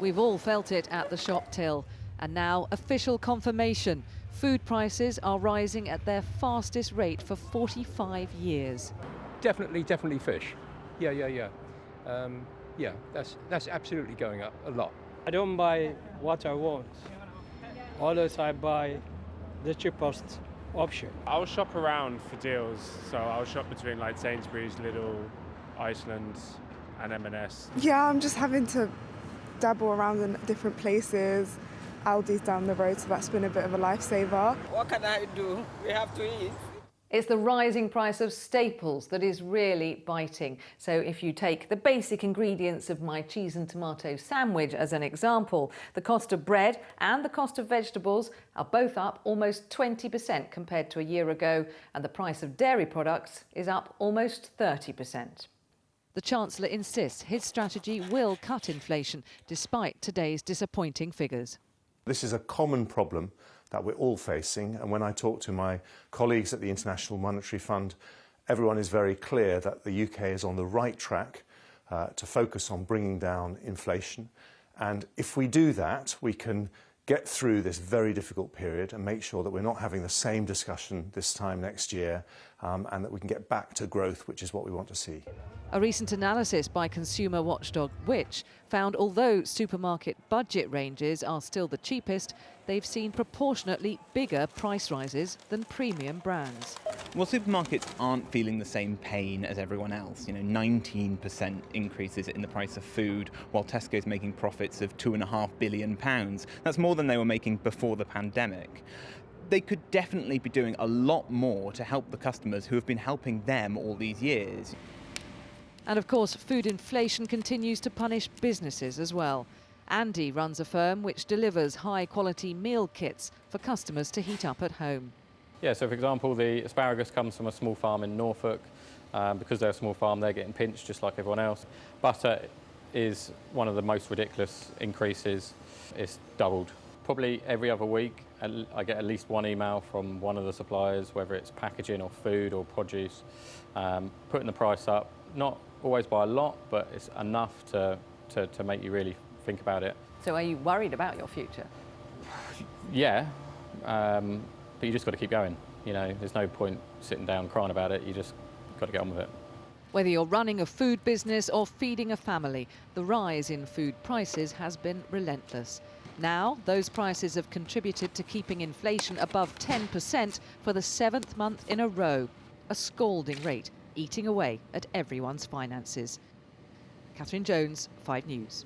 We've all felt it at the shop till. And now official confirmation. Food prices are rising at their fastest rate for 45 years. Definitely fish. Yeah, that's absolutely going up a lot. I don't buy what I want. Always I buy the cheapest option. I'll shop around for deals, so I'll shop between like Sainsbury's, Lidl, Iceland and M&S. Yeah, I'm just having to dabble around in different places. Aldi's down the road, so that's been a bit of a lifesaver. What can I do? We have to eat. It's the rising price of staples that is really biting. So if you take the basic ingredients of my cheese and tomato sandwich as an example, the cost of bread and the cost of vegetables are both up almost 20% compared to a year ago, and the price of dairy products is up almost 30%. The Chancellor insists his strategy will cut inflation despite today's disappointing figures. This is a common problem that we're all facing, and when I talk to my colleagues at the International Monetary Fund, everyone is very clear that the UK is on the right track to focus on bringing down inflation. And if we do that, we can get through this very difficult period and make sure that we're not having the same discussion this time next year, and that we can get back to growth, which is what we want to see. A recent analysis by consumer watchdog Which found although supermarket budget ranges are still the cheapest, they've seen proportionately bigger price rises than premium brands. Well, supermarkets aren't feeling the same pain as everyone else. 19% increases in the price of food, while Tesco's making profits of £2.5 billion. That's more than they were making before the pandemic. They could definitely be doing a lot more to help the customers who have been helping them all these years. And of course, food inflation continues to punish businesses as well. Andy runs a firm which delivers high-quality meal kits for customers to heat up at home. Yeah, so for example, the asparagus comes from a small farm in Norfolk. Because they're a small farm, they're getting pinched just like everyone else. Butter is one of the most ridiculous increases. It's doubled. Probably every other week, I get at least one email from one of the suppliers, whether it's packaging or food or produce, putting the price up. Not always by a lot, but it's enough to make you really think about it. So are you worried about your future? Yeah, but you just got to keep going. There's no point sitting down crying about it. You just got to get on with it. Whether you're running a food business or feeding a family, the rise in food prices has been relentless. Now, those prices have contributed to keeping inflation above 10% for the 7th month in a row. A scalding rate, eating away at everyone's finances. Catherine Jones, 5 News.